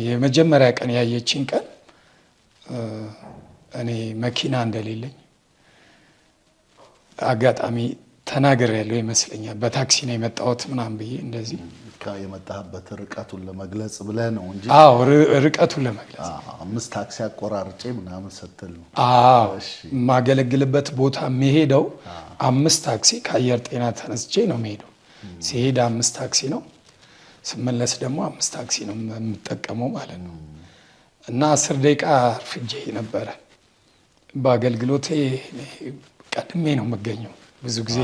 የመጀመሪያ ቀን ያየችኝ ቀን እኔ መኪና እንደሌለኝ አጋጣሚ ተናግሬያለሁ ይመስለኛል። በታክሲ ነው የመጣሁት ምናምን ብዬ እንደዚህ የመጣህበት ርቀቱን ለመግለጽ ብለህ ነው እንጂ? አዎ ርቀቱን ለመግለጽ 5 ታክሲ አቆራርጬ ምናምን ስትል ነው? አዎ ማገለግልበት ቦታ የሚሄደው 5 ታክሲ ከአየር ጤና ተነስቼ ነው የሚሄደው። ሲሄድ 5 ታክሲ ነው፣ ስመለስ ደግሞ 5 ታክሲ ነው የምጠቀመው ማለት ነው። እና 10 ደቂቃ አርፍጄ ነበረ። በአገልግሎቴ ቀድሜ ነው የምገኘው። ብዙ ጊዜ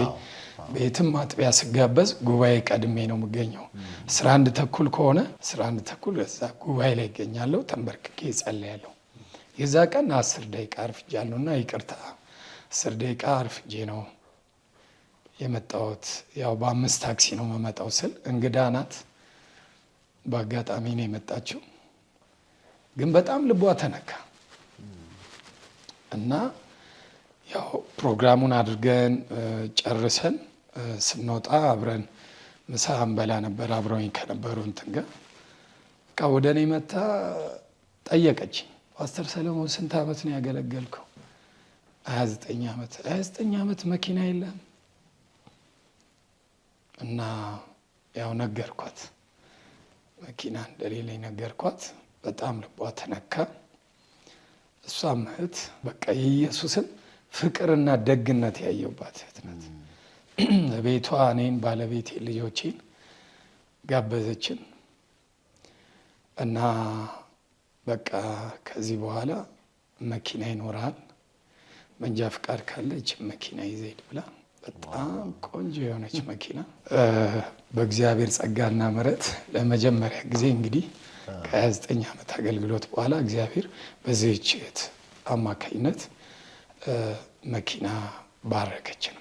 ቤትም አጥቢያ ስጋበዝ ጉባኤ ቀድሜ ነው የምገኘው። 11 ተኩል ከሆነ 11 ተኩል እዛ ጉባኤ ላይ ይገኛለሁ፣ ተንበርክኬ ጸልያለሁ። የዛ ቀን 10 ደቂቃ አርፍጃለሁና ይቅርታ 10 ደቂቃ አርፍጄ ነው የመጣሁት። ያው በ5 ታክሲ ነው የምመጣው ስል እንግዳ ናት፣ በአጋጣሚ ነው የመጣችው። ግን በጣም ልቧ ተነካ እና ያው ፕሮግራሙን አድርገን ጨርሰን ስንወጣ አብረን ምሳ እንበላ ነበር። አብረውኝ ከነበሩ እንትን ጋር በቃ ወደ እኔ መታ ጠየቀችኝ። ፓስተር ሰለሞን ስንት ዓመት ነው ያገለገልከው? 29 ዓመት። 29 ዓመት መኪና የለም? እና ያው ነገርኳት፣ መኪና እንደሌለኝ ነገርኳት። በጣም ልቧ ተነካ። እሷም እህት በቃ የኢየሱስን ፍቅርና ደግነት ያየውባት እህት ናት። ቤቷ እኔን፣ ባለቤቴ፣ ልጆቼን ጋበዘችን እና በቃ ከዚህ በኋላ መኪና ይኖራል፣ መንጃ ፍቃድ ካለች መኪና ይዘህ ብላ በጣም ቆንጆ የሆነች መኪና በእግዚአብሔር ጸጋና ምሕረት ለመጀመሪያ ጊዜ እንግዲህ ከ29 ዓመት አገልግሎት በኋላ እግዚአብሔር በዚህች እህት አማካኝነት መኪና ባረከችን።